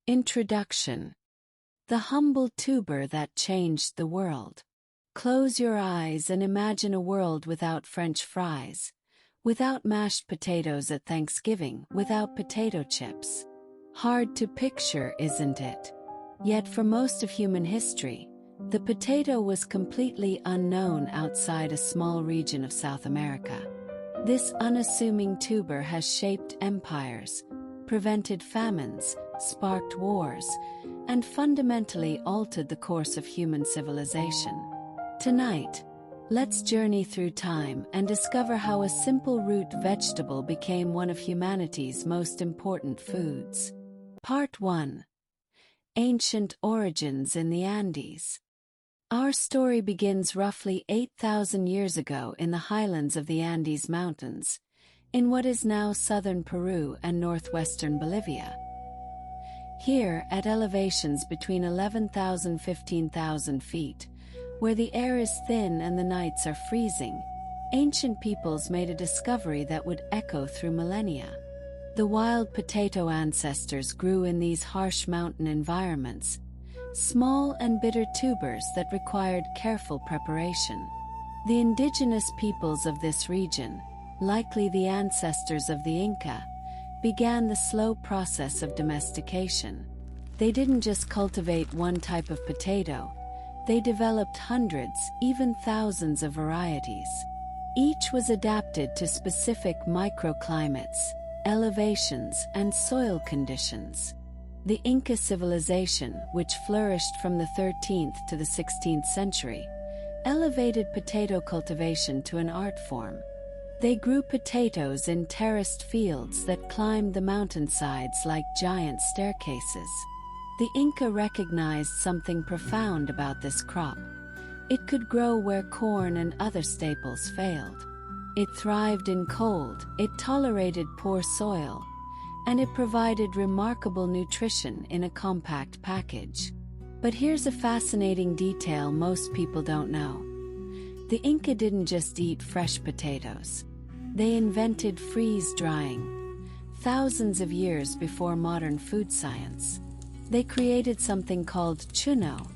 Introduction. The humble tuber that changed the world. Close your eyes and imagine a world without French fries, without mashed potatoes at Thanksgiving, without potato chips. Hard to picture, isn't it? Yet for most of human history, the potato was completely unknown outside a small region of South America. This unassuming tuber has shaped empires, prevented famines, sparked wars, and fundamentally altered the course of human civilization. Tonight, let's journey through time and discover how a simple root vegetable became one of humanity's most important foods. Part 1. Ancient origins in the Andes. Our story begins roughly 8,000 years ago in the highlands of the Andes Mountains, in what is now southern Peru and northwestern Bolivia. Here, at elevations between 11,000 and 15,000 feet, where the air is thin and the nights are freezing, ancient peoples made a discovery that would echo through millennia. The wild potato ancestors grew in these harsh mountain environments, small and bitter tubers that required careful preparation. The indigenous peoples of this region, likely the ancestors of the Inca, began the slow process of domestication. They didn't just cultivate one type of potato, they developed hundreds, even thousands of varieties. Each was adapted to specific microclimates, elevations, and soil conditions. The Inca civilization, which flourished from the 13th to the 16th century, elevated potato cultivation to an art form. They grew potatoes in terraced fields that climbed the mountainsides like giant staircases. The Inca recognized something profound about this crop. It could grow where corn and other staples failed. It thrived in cold, it tolerated poor soil, and it provided remarkable nutrition in a compact package. But here's a fascinating detail most people don't know. The Inca didn't just eat fresh potatoes. They invented freeze-drying, thousands of years before modern food science. They created something called Chuño,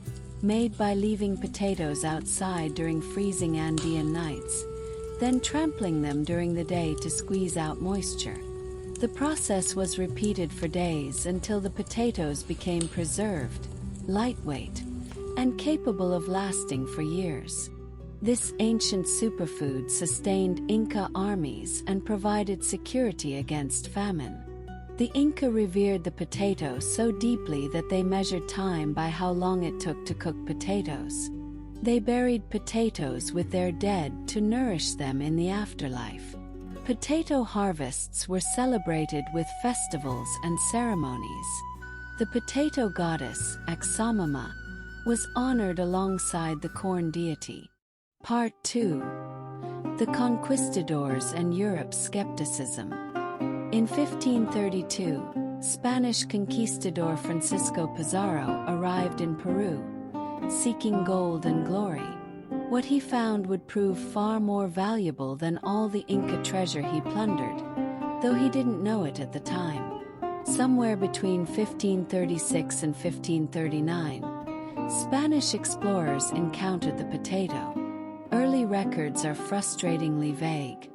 made by leaving potatoes outside during freezing Andean nights, then trampling them during the day to squeeze out moisture. The process was repeated for days until the potatoes became preserved, lightweight, and capable of lasting for years. This ancient superfood sustained Inca armies and provided security against famine. The Inca revered the potato so deeply that they measured time by how long it took to cook potatoes. They buried potatoes with their dead to nourish them in the afterlife. Potato harvests were celebrated with festivals and ceremonies. The potato goddess, Axamama, was honored alongside the corn deity. Part 2. The Conquistadors and Europe's Skepticism. In 1532, Spanish conquistador Francisco Pizarro arrived in Peru, seeking gold and glory. What he found would prove far more valuable than all the Inca treasure he plundered, though he didn't know it at the time. Somewhere between 1536 and 1539, Spanish explorers encountered the potato. Early records are frustratingly vague,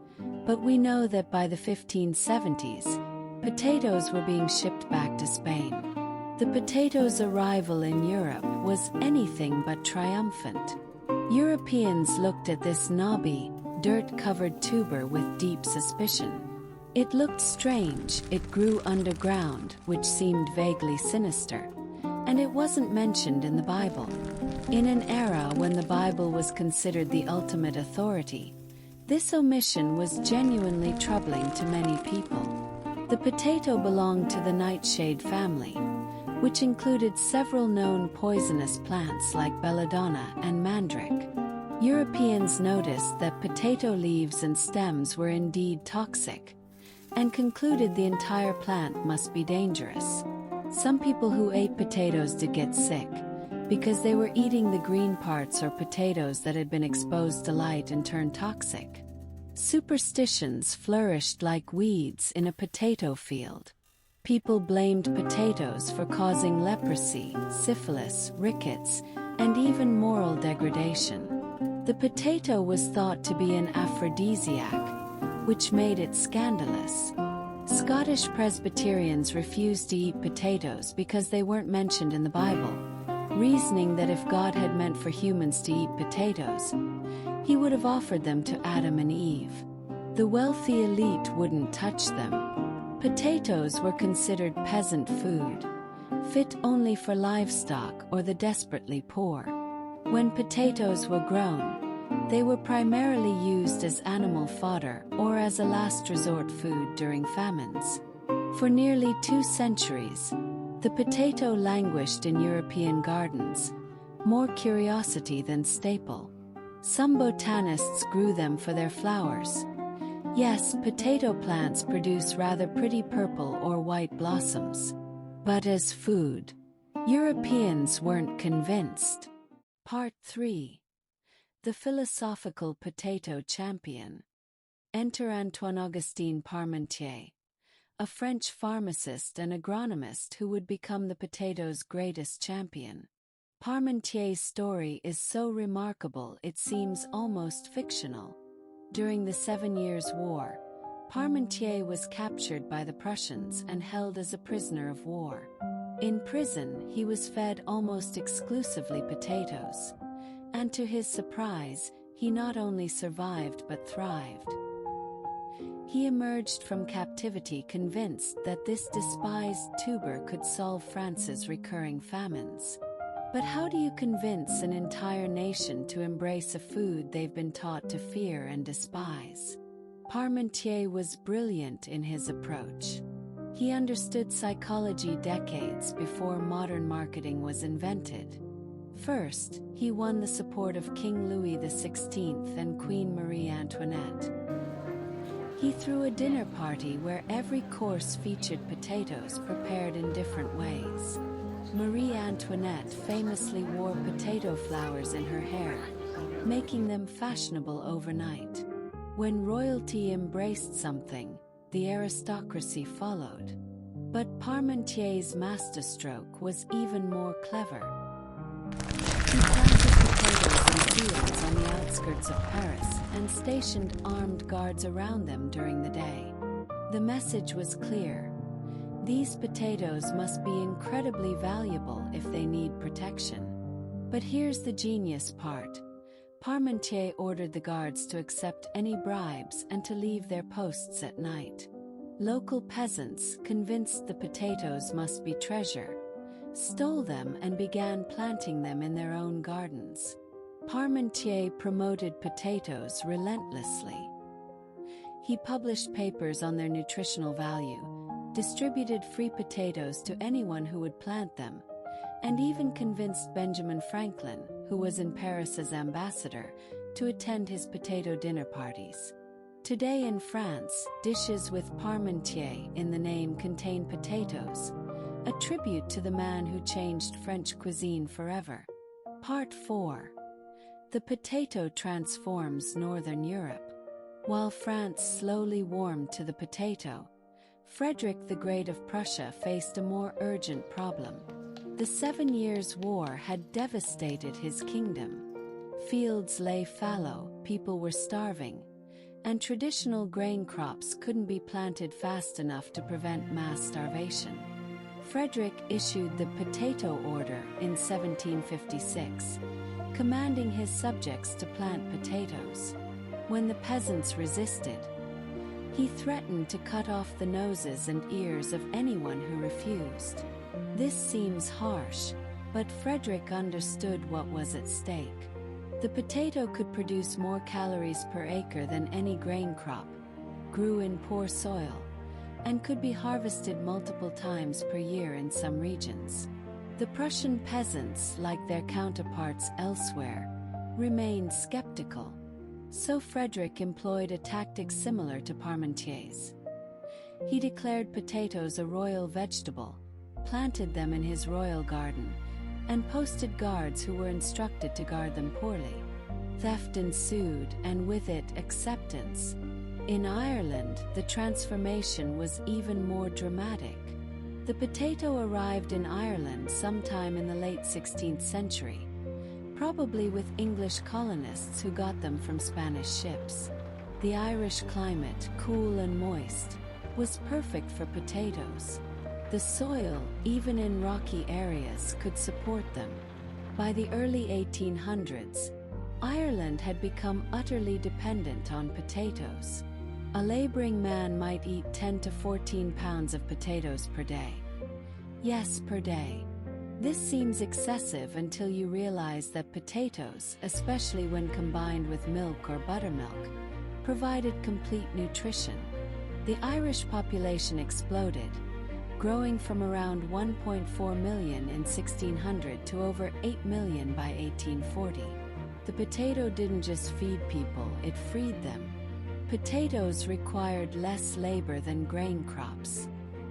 but we know that by the 1570s, potatoes were being shipped back to Spain. The potato's arrival in Europe was anything but triumphant. Europeans looked at this knobby, dirt-covered tuber with deep suspicion. It looked strange, it grew underground, which seemed vaguely sinister, and it wasn't mentioned in the Bible. In an era when the Bible was considered the ultimate authority, this omission was genuinely troubling to many people. The potato belonged to the nightshade family, which included several known poisonous plants like belladonna and mandrake. Europeans noticed that potato leaves and stems were indeed toxic, and concluded the entire plant must be dangerous. Some people who ate potatoes did get sick, because they were eating the green parts or potatoes that had been exposed to light and turned toxic. Superstitions flourished like weeds in a potato field. People blamed potatoes for causing leprosy, syphilis, rickets, and even moral degradation. The potato was thought to be an aphrodisiac, which made it scandalous. Scottish Presbyterians refused to eat potatoes because they weren't mentioned in the Bible, reasoning that if God had meant for humans to eat potatoes, he would have offered them to Adam and Eve. The wealthy elite wouldn't touch them. Potatoes were considered peasant food, fit only for livestock or the desperately poor. When potatoes were grown, they were primarily used as animal fodder or as a last resort food during famines. For nearly 2 centuries, the potato languished in European gardens, more curiosity than staple. Some botanists grew them for their flowers. Yes, potato plants produce rather pretty purple or white blossoms. But as food, Europeans weren't convinced. Part 3. The Philosophical Potato Champion. Enter Antoine-Augustin Parmentier, a French pharmacist and agronomist who would become the potato's greatest champion. Parmentier's story is so remarkable it seems almost fictional. During the 7 Years' War, Parmentier was captured by the Prussians and held as a prisoner of war. In prison, he was fed almost exclusively potatoes, and to his surprise, he not only survived but thrived. He emerged from captivity convinced that this despised tuber could solve France's recurring famines. But how do you convince an entire nation to embrace a food they've been taught to fear and despise? Parmentier was brilliant in his approach. He understood psychology decades before modern marketing was invented. First, he won the support of King Louis XVI and Queen Marie Antoinette. He threw a dinner party where every course featured potatoes prepared in different ways. Marie Antoinette famously wore potato flowers in her hair, making them fashionable overnight. When royalty embraced something, the aristocracy followed. But Parmentier's masterstroke was even more clever. He planted potatoes in fields on the outskirts of Paris and stationed armed guards around them during the day. The message was clear. These potatoes must be incredibly valuable if they need protection. But here's the genius part. Parmentier ordered the guards to accept any bribes and to leave their posts at night. Local peasants, convinced the potatoes must be treasure, stole them and began planting them in their own gardens. Parmentier promoted potatoes relentlessly. He published papers on their nutritional value, distributed free potatoes to anyone who would plant them, and even convinced Benjamin Franklin, who was in Paris as ambassador, to attend his potato dinner parties. Today in France, dishes with Parmentier in the name contain potatoes, a tribute to the man who changed French cuisine forever. Part 4. The potato transforms Northern Europe. While France slowly warmed to the potato, Frederick the Great of Prussia faced a more urgent problem. The 7 Years' War had devastated his kingdom. Fields lay fallow, people were starving, and traditional grain crops couldn't be planted fast enough to prevent mass starvation. Frederick issued the Potato Order in 1756, commanding his subjects to plant potatoes. When the peasants resisted, he threatened to cut off the noses and ears of anyone who refused. This seems harsh, but Frederick understood what was at stake. The potato could produce more calories per acre than any grain crop, grew in poor soil, and could be harvested multiple times per year in some regions. The Prussian peasants, like their counterparts elsewhere, remained skeptical. So Frederick employed a tactic similar to Parmentier's. He declared potatoes a royal vegetable, planted them in his royal garden, and posted guards who were instructed to guard them poorly. Theft ensued, and with it, acceptance. In Ireland, the transformation was even more dramatic. The potato arrived in Ireland sometime in the late 16th century, probably with English colonists who got them from Spanish ships. The Irish climate, cool and moist, was perfect for potatoes. The soil, even in rocky areas, could support them. By the early 1800s, Ireland had become utterly dependent on potatoes. A laboring man might eat 10 to 14 pounds of potatoes per day. Yes, per day. This seems excessive until you realize that potatoes, especially when combined with milk or buttermilk, provided complete nutrition. The Irish population exploded, growing from around 1.4 million in 1600 to over 8 million by 1840. The potato didn't just feed people, it freed them. Potatoes required less labor than grain crops.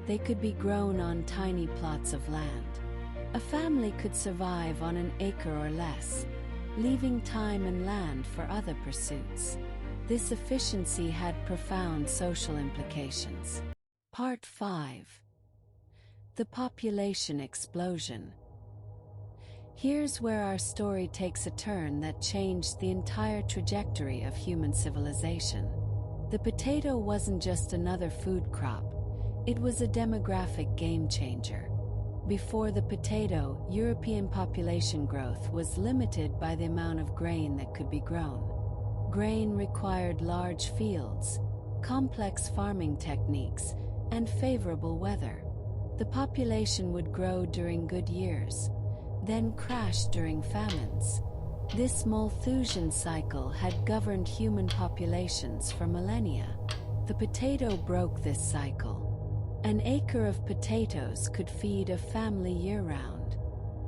They could be grown on tiny plots of land. A family could survive on an acre or less, leaving time and land for other pursuits. This efficiency had profound social implications. Part 5. The population explosion. Here's where our story takes a turn that changed the entire trajectory of human civilization. The potato wasn't just another food crop, it was a demographic game changer. Before the potato, European population growth was limited by the amount of grain that could be grown. Grain required large fields, complex farming techniques, and favorable weather. The population would grow during good years, then crash during famines. This Malthusian cycle had governed human populations for millennia. The potato broke this cycle. An acre of potatoes could feed a family year-round.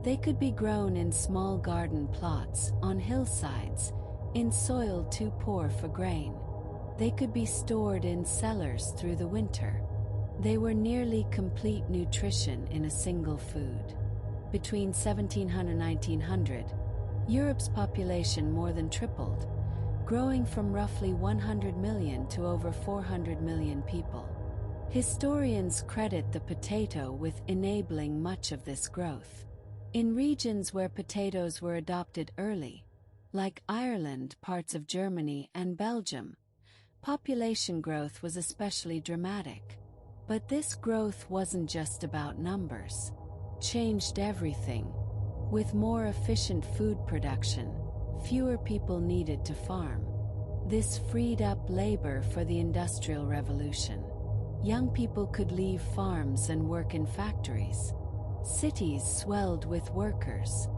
They could be grown in small garden plots, on hillsides, in soil too poor for grain. They could be stored in cellars through the winter. They were nearly complete nutrition in a single food. Between 1700 and 1900, Europe's population more than tripled, growing from roughly 100 million to over 400 million people. Historians credit the potato with enabling much of this growth. In regions where potatoes were adopted early, like Ireland, parts of Germany, and Belgium, population growth was especially dramatic. But this growth wasn't just about numbers. Changed everything. With more efficient food production, fewer people needed to farm. This freed up labor for the Industrial Revolution. Young people could leave farms and work in factories. Cities swelled with workers.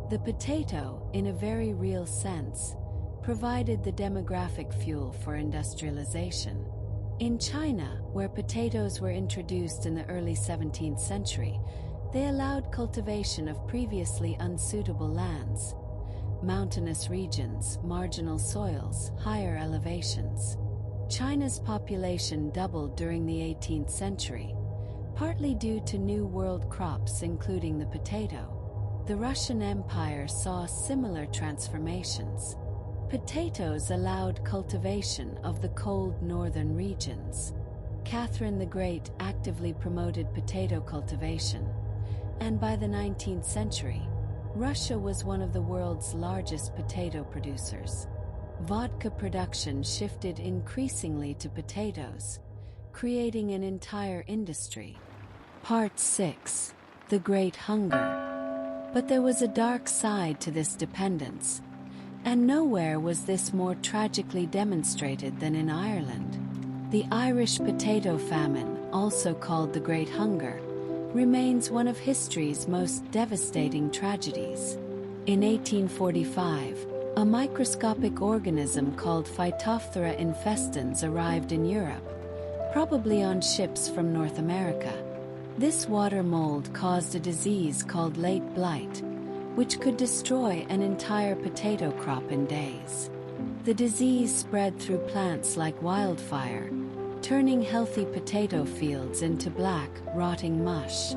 The potato, in a very real sense, provided the demographic fuel for industrialization. In China, where potatoes were introduced in the early 17th century, they allowed cultivation of previously unsuitable lands, mountainous regions, marginal soils, higher elevations. China's population doubled during the 18th century, partly due to new world crops including the potato. The Russian Empire saw similar transformations. Potatoes allowed cultivation of the cold northern regions. Catherine the Great actively promoted potato cultivation, and by the 19th century, Russia was one of the world's largest potato producers. Vodka production shifted increasingly to potatoes, creating an entire industry. Part 6. The Great Hunger. But there was a dark side to this dependence, and nowhere was this more tragically demonstrated than in Ireland. The Irish potato famine, also called the Great Hunger, remains one of history's most devastating tragedies. In 1845, a microscopic organism called Phytophthora infestans arrived in Europe, probably on ships from North America. This water mold caused a disease called late blight, which could destroy an entire potato crop in days. The disease spread through plants like wildfire, turning healthy potato fields into black, rotting mush.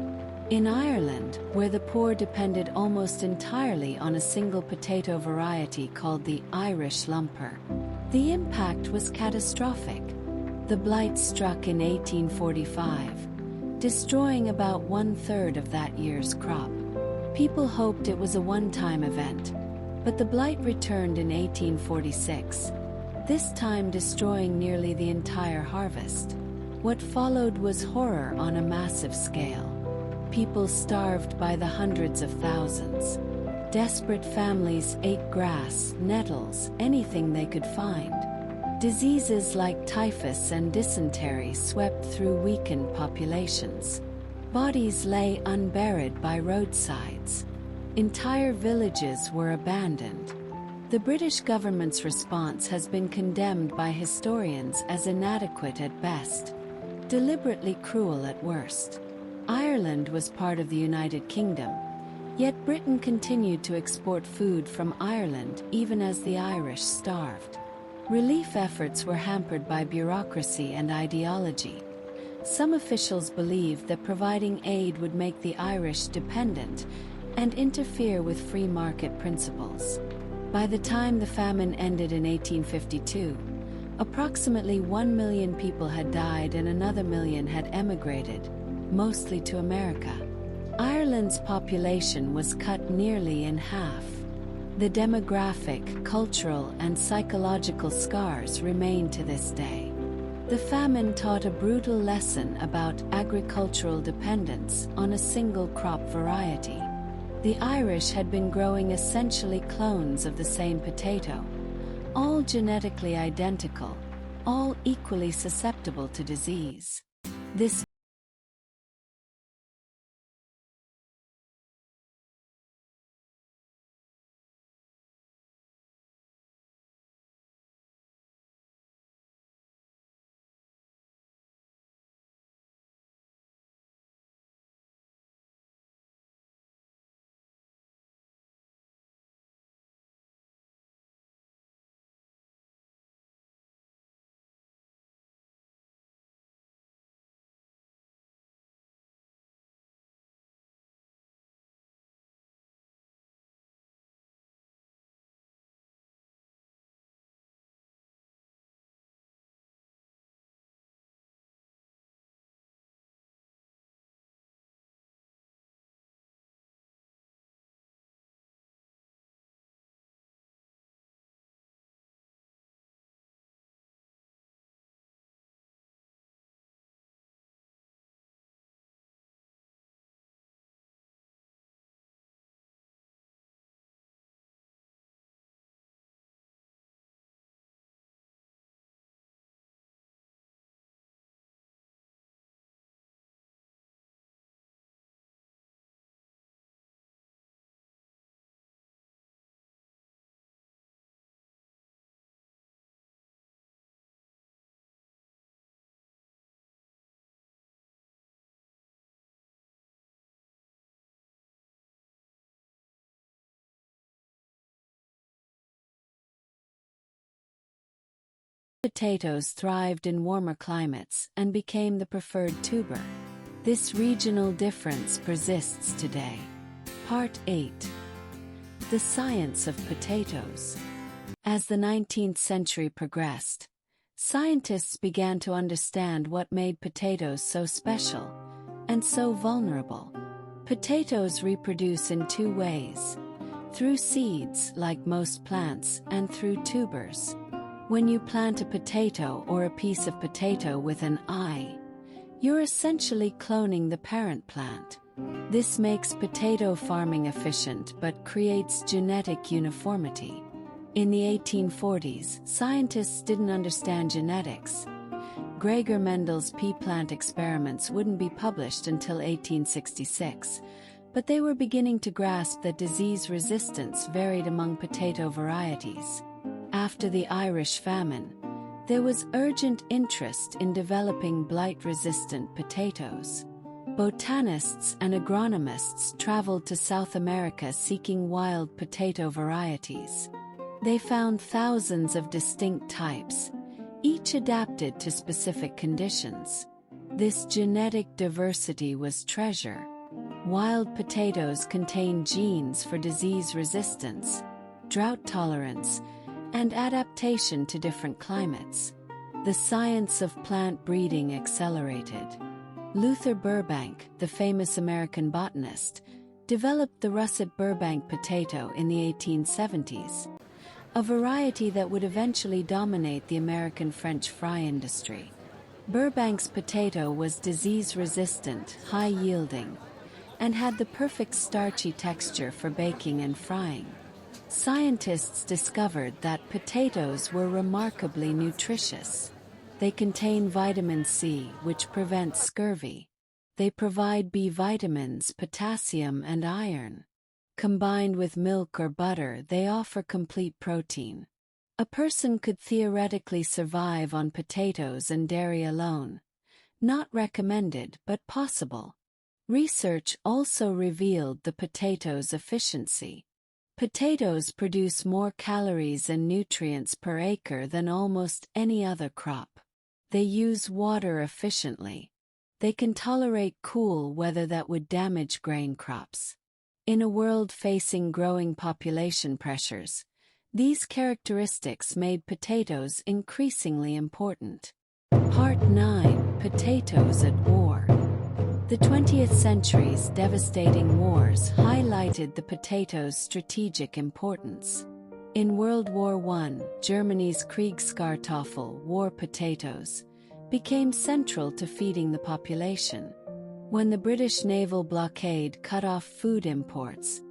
In Ireland, where the poor depended almost entirely on a single potato variety called the Irish lumper, the impact was catastrophic. The blight struck in 1845, destroying about 1/3 of that year's crop. People hoped it was a one-time event, but the blight returned in 1846, this time destroying nearly the entire harvest. What followed was horror on a massive scale. People starved by the hundreds of thousands. Desperate families ate grass, nettles, anything they could find. Diseases like typhus and dysentery swept through weakened populations. Bodies lay unburied by roadsides. Entire villages were abandoned. The British government's response has been condemned by historians as inadequate at best, deliberately cruel at worst. Ireland was part of the United Kingdom, yet Britain continued to export food from Ireland even as the Irish starved. Relief efforts were hampered by bureaucracy and ideology. Some officials believed that providing aid would make the Irish dependent and interfere with free market principles. By the time the famine ended in 1852, approximately 1 million people had died and another million had emigrated, mostly to America. Ireland's population was cut nearly in half. The demographic, cultural, and psychological scars remain to this day. The famine taught a brutal lesson about agricultural dependence on a single crop variety. The Irish had been growing essentially clones of the same potato, all genetically identical, all equally susceptible to disease. This potatoes thrived in warmer climates and became the preferred tuber. This regional difference persists today. Part 8. The science of potatoes. As the 19th century progressed, scientists began to understand what made potatoes so special and so vulnerable. Potatoes reproduce in two ways: through seeds, like most plants, and through tubers. When you plant a potato or a piece of potato with an eye, you're essentially cloning the parent plant. This makes potato farming efficient but creates genetic uniformity. In the 1840s, scientists didn't understand genetics. Gregor Mendel's pea plant experiments wouldn't be published until 1866, but they were beginning to grasp that disease resistance varied among potato varieties. After the Irish Famine, there was urgent interest in developing blight-resistant potatoes. Botanists and agronomists traveled to South America seeking wild potato varieties. They found thousands of distinct types, each adapted to specific conditions. This genetic diversity was treasure. Wild potatoes contained genes for disease resistance, drought tolerance, and adaptation to different climates. The science of plant breeding accelerated. Luther Burbank, the famous American botanist, developed the russet Burbank potato in the 1870s, a variety that would eventually dominate the American French fry industry. Burbank's potato was disease-resistant, high-yielding, and had the perfect starchy texture for baking and frying. Scientists discovered that potatoes were remarkably nutritious. They contain vitamin C, which prevents scurvy. They provide B vitamins, potassium, and iron. Combined with milk or butter, they offer complete protein. A person could theoretically survive on potatoes and dairy alone. Not recommended, but possible. Research also revealed the potato's efficiency. Potatoes produce more calories and nutrients per acre than almost any other crop. They use water efficiently. They can tolerate cool weather that would damage grain crops. In a world facing growing population pressures, these characteristics made potatoes increasingly important. Part 9: Potatoes at War. The 20th century's devastating wars highlighted the potato's strategic importance. In World War I, Germany's Kriegskartoffel, war potatoes, became central to feeding the population. When the British naval blockade cut off food imports,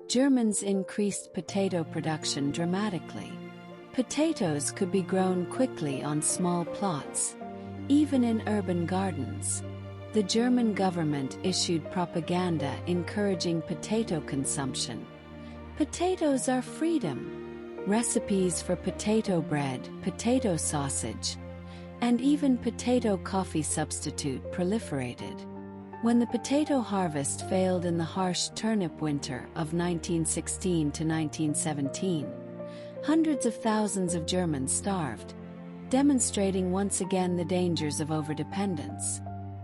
Germans increased potato production dramatically. Potatoes could be grown quickly on small plots, even in urban gardens. The German government issued propaganda encouraging potato consumption. Potatoes are freedom. Recipes for potato bread, potato sausage, and even potato coffee substitute proliferated. When the potato harvest failed in the harsh turnip winter of 1916 to 1917, hundreds of thousands of Germans starved, demonstrating once again the dangers of overdependence.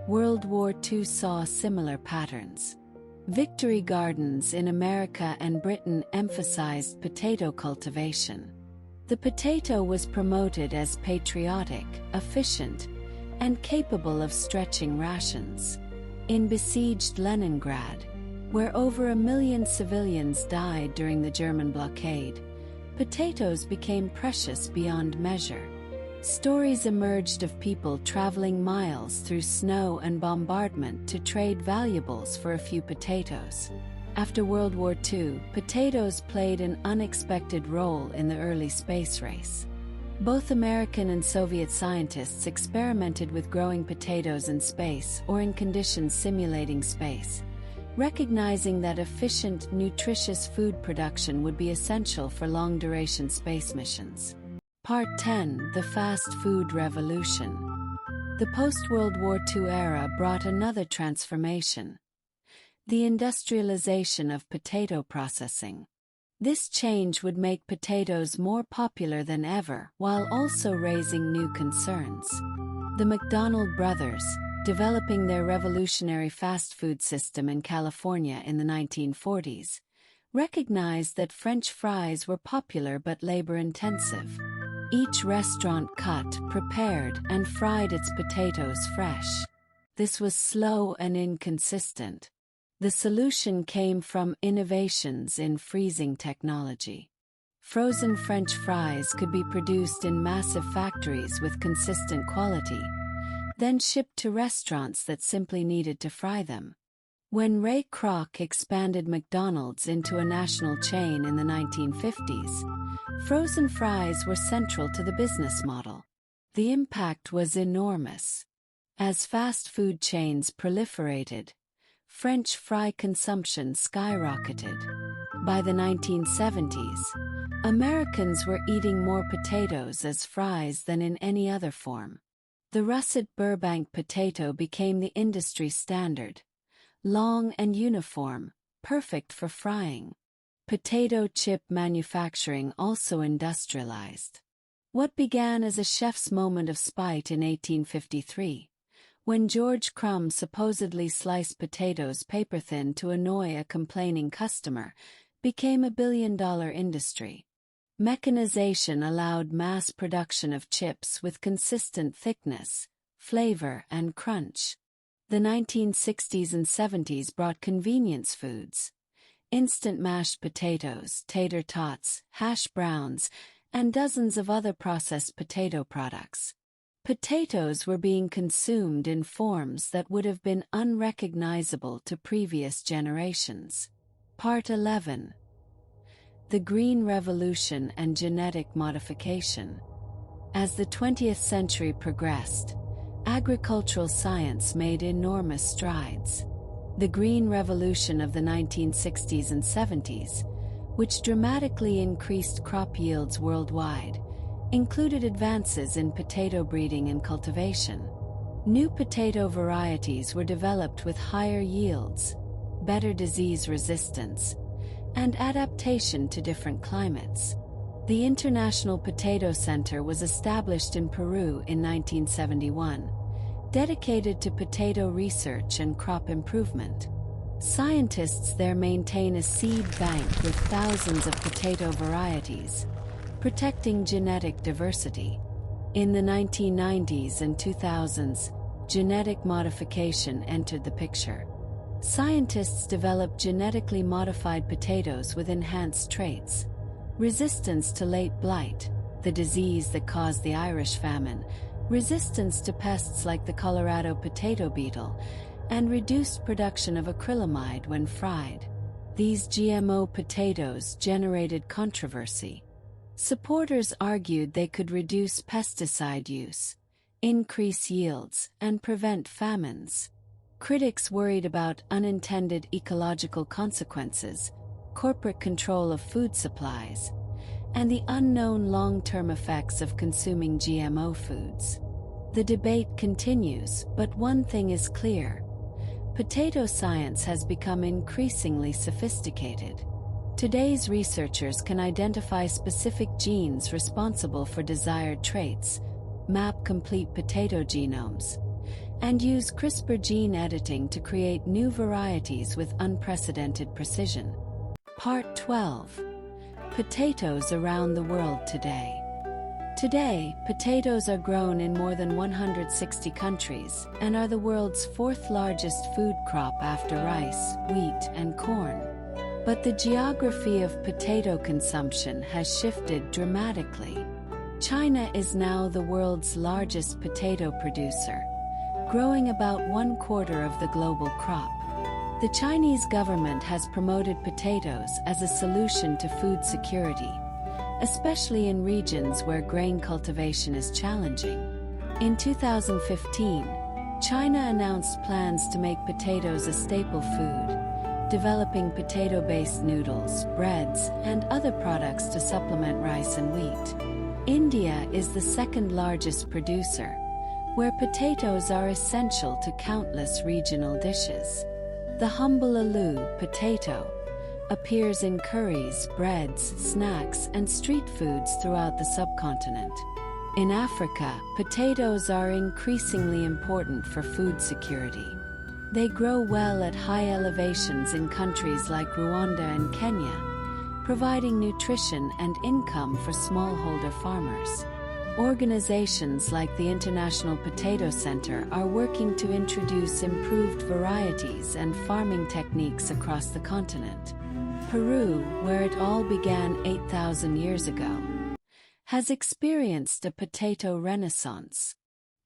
World War II saw similar patterns. Victory gardens in America and Britain emphasized potato cultivation. The potato was promoted as patriotic, efficient, and capable of stretching rations. In besieged Leningrad, where over 1 million civilians died during the German blockade, potatoes became precious beyond measure. Stories emerged of people traveling miles through snow and bombardment to trade valuables for a few potatoes. After World War II, potatoes played an unexpected role in the early space race. Both American and Soviet scientists experimented with growing potatoes in space or in conditions simulating space, recognizing that efficient, nutritious food production would be essential for long-duration space missions. Part 10: The Fast Food Revolution. The post-World War II era brought another transformation: the industrialization of potato processing. This change would make potatoes more popular than ever while also raising new concerns. The McDonald brothers, developing their revolutionary fast food system in California in the 1940s, recognized that French fries were popular but labor-intensive. Each restaurant cut, prepared, and fried its potatoes fresh. This was slow and inconsistent. The solution came from innovations in freezing technology. Frozen French fries could be produced in massive factories with consistent quality, then shipped to restaurants that simply needed to fry them. When Ray Kroc expanded McDonald's into a national chain in the 1950s, frozen fries were central to the business model. The impact was enormous. As fast food chains proliferated, French fry consumption skyrocketed. By the 1970s, Americans were eating more potatoes as fries than in any other form. The russet Burbank potato became the industry standard, long and uniform, perfect for frying. Potato chip manufacturing also industrialized. What began as a chef's moment of spite in 1853, when George Crumb supposedly sliced potatoes paper-thin to annoy a complaining customer, became a billion-dollar industry. Mechanization allowed mass production of chips with consistent thickness, flavor, and crunch. The 1960s and 70s brought convenience foods. Instant mashed potatoes, tater tots, hash browns, and dozens of other processed potato products. Potatoes were being consumed in forms that would have been unrecognizable to previous generations. Part 11. The Green Revolution and Genetic Modification. As the 20th century progressed, agricultural science made enormous strides. The Green Revolution of the 1960s and 70s, which dramatically increased crop yields worldwide, included advances in potato breeding and cultivation. New potato varieties were developed with higher yields, better disease resistance, and adaptation to different climates. The International Potato Center was established in Peru in 1971, dedicated to potato research and crop improvement. Scientists there maintain a seed bank with thousands of potato varieties, protecting genetic diversity. In the 1990s and 2000s, genetic modification entered the picture. Scientists developed genetically modified potatoes with enhanced traits: resistance to late blight, the disease that caused the Irish Famine, resistance to pests like the Colorado potato beetle, and reduced production of acrylamide when fried. These GMO potatoes generated controversy. Supporters argued they could reduce pesticide use, increase yields, and prevent famines. Critics worried about unintended ecological consequences, corporate control of food supplies, and the unknown long-term effects of consuming GMO foods. The debate continues, but one thing is clear: potato science has become increasingly sophisticated. Today's researchers can identify specific genes responsible for desired traits, map complete potato genomes, and use CRISPR gene editing to create new varieties with unprecedented precision. Part 12. Potatoes around the world today. Today, potatoes are grown in more than 160 countries and are the world's fourth largest food crop after rice, wheat, and corn. But the geography of potato consumption has shifted dramatically. China is now the world's largest potato producer, growing about 1/4 of the global crop. The Chinese government has promoted potatoes as a solution to food security, especially in regions where grain cultivation is challenging. In 2015, China announced plans to make potatoes a staple food, developing potato-based noodles, breads, and other products to supplement rice and wheat. India is the second largest producer, where potatoes are essential to countless regional dishes. The humble aloo potato appears in curries, breads, snacks, and street foods throughout the subcontinent. In Africa, potatoes are increasingly important for food security. They grow well at high elevations in countries like Rwanda and Kenya, providing nutrition and income for smallholder farmers. Organizations like the International Potato Center are working to introduce improved varieties and farming techniques across the continent. Peru, where it all began 8,000 years ago, has experienced a potato renaissance.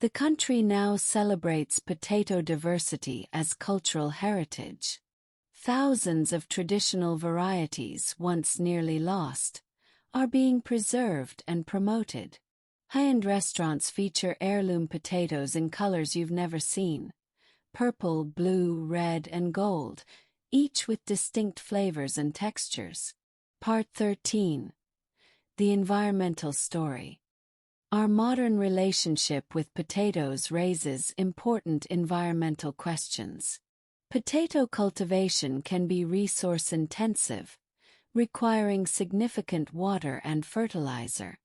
The country now celebrates potato diversity as cultural heritage. Thousands of traditional varieties, once nearly lost, are being preserved and promoted. High-end restaurants feature heirloom potatoes in colors you've never seen: purple, blue, red, and gold, each with distinct flavors and textures. Part 13. The environmental story. Our modern relationship with potatoes raises important environmental questions. Potato cultivation can be resource-intensive, requiring significant water and fertilizer.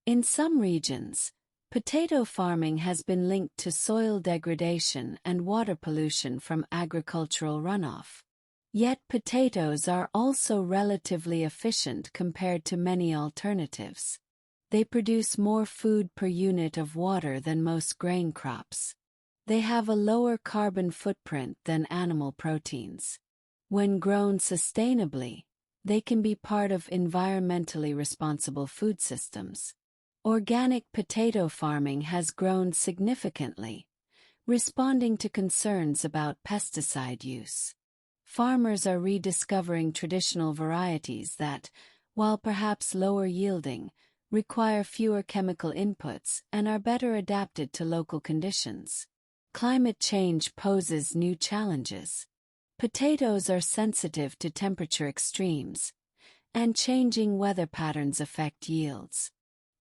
In some regions, potato farming has been linked to soil degradation and water pollution from agricultural runoff. Yet potatoes are also relatively efficient compared to many alternatives. They produce more food per unit of water than most grain crops. They have a lower carbon footprint than animal proteins. When grown sustainably, they can be part of environmentally responsible food systems. Organic potato farming has grown significantly, responding to concerns about pesticide use. Farmers are rediscovering traditional varieties that, while perhaps lower yielding, require fewer chemical inputs and are better adapted to local conditions. Climate change poses new challenges. Potatoes are sensitive to temperature extremes, and changing weather patterns affect yields.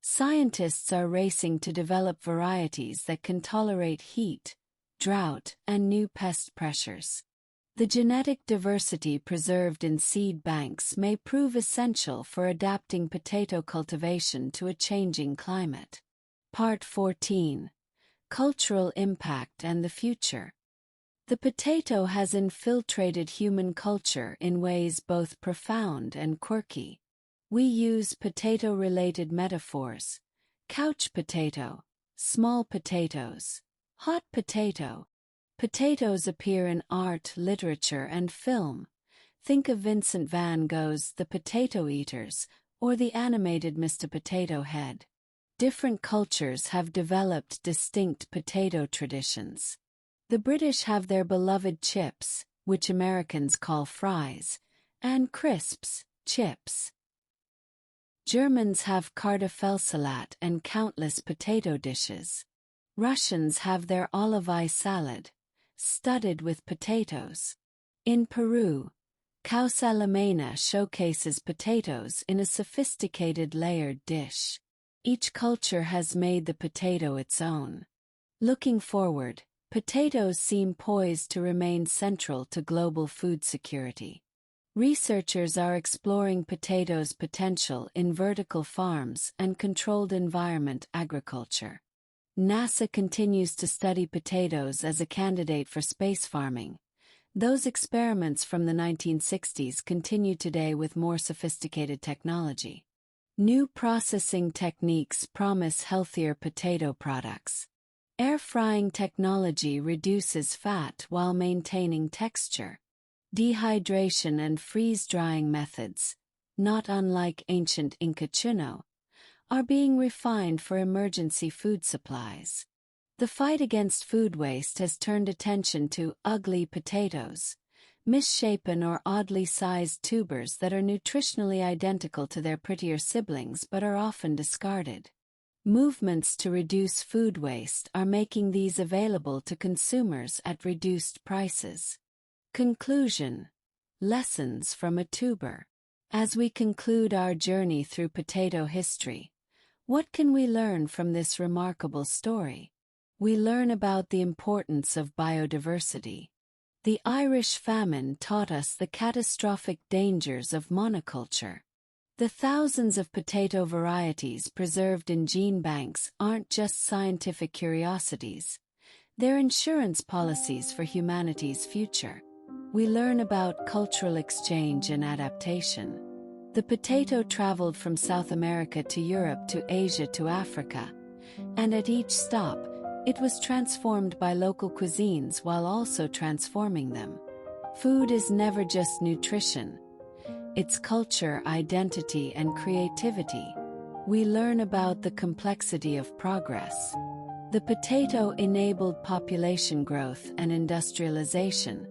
Scientists are racing to develop varieties that can tolerate heat, drought, and new pest pressures. The genetic diversity preserved in seed banks may prove essential for adapting potato cultivation to a changing climate. Part 14. Cultural Impact and the Future. The potato has infiltrated human culture in ways both profound and quirky. We use potato-related metaphors: couch potato, small potatoes, hot potato. Potatoes appear in art, literature, and film. Think of Vincent van Gogh's The Potato Eaters or the animated Mr. Potato Head. Different cultures have developed distinct potato traditions. The British have their beloved chips, which Americans call fries, and crisps, chips. Germans have Kartoffelsalat and countless potato dishes. Russians have their olivai salad, studded with potatoes. In Peru, causa lamena showcases potatoes in a sophisticated layered dish. Each culture has made the potato its own. Looking forward, potatoes seem poised to remain central to global food security. Researchers are exploring potatoes' potential in vertical farms and controlled environment agriculture. NASA continues to study potatoes as a candidate for space farming. Those experiments from the 1960s continue today with more sophisticated technology. New processing techniques promise healthier potato products. Air frying technology reduces fat while maintaining texture. Dehydration and freeze-drying methods, not unlike ancient Inca Chuño, are being refined for emergency food supplies. The fight against food waste has turned attention to ugly potatoes, misshapen or oddly sized tubers that are nutritionally identical to their prettier siblings but are often discarded. Movements to reduce food waste are making these available to consumers at reduced prices. Conclusion: Lessons from a tuber. As we conclude our journey through potato history, what can we learn from this remarkable story? We learn about the importance of biodiversity. The Irish Famine taught us the catastrophic dangers of monoculture. The thousands of potato varieties preserved in gene banks aren't just scientific curiosities, they're insurance policies for humanity's future. We learn about cultural exchange and adaptation. The potato traveled from South America to Europe to Asia to Africa, and at each stop, it was transformed by local cuisines while also transforming them. Food is never just nutrition. It's culture, identity, and creativity. We learn about the complexity of progress. The potato enabled population growth and industrialization,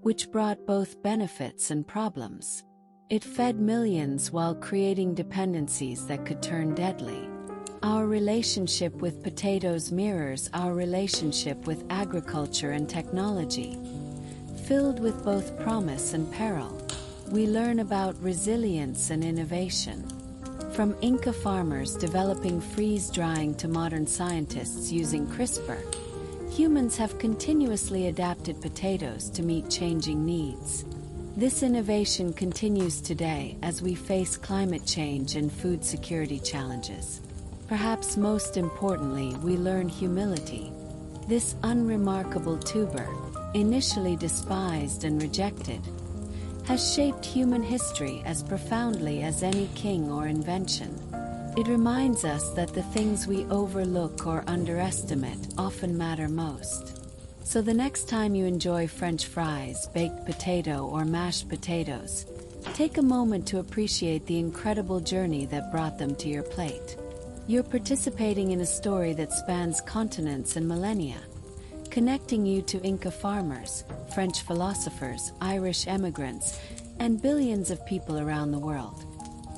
which brought both benefits and problems. It fed millions while creating dependencies that could turn deadly. Our relationship with potatoes mirrors our relationship with agriculture and technology. Filled with both promise and peril, we learn about resilience and innovation. From Inca farmers developing freeze-drying to modern scientists using CRISPR, humans have continuously adapted potatoes to meet changing needs. This innovation continues today as we face climate change and food security challenges. Perhaps most importantly, we learn humility. This unremarkable tuber, initially despised and rejected, has shaped human history as profoundly as any king or invention. It reminds us that the things we overlook or underestimate often matter most. So the next time you enjoy French fries, baked potato, or mashed potatoes, take a moment to appreciate the incredible journey that brought them to your plate. You're participating in a story that spans continents and millennia, connecting you to Inca farmers, French philosophers, Irish emigrants, and billions of people around the world.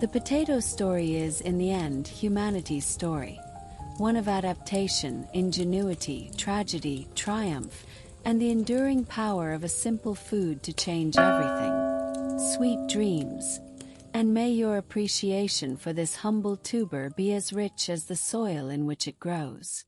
The potato story is, in the end, humanity's story. One of adaptation, ingenuity, tragedy, triumph, and the enduring power of a simple food to change everything. Sweet dreams. And may your appreciation for this humble tuber be as rich as the soil in which it grows.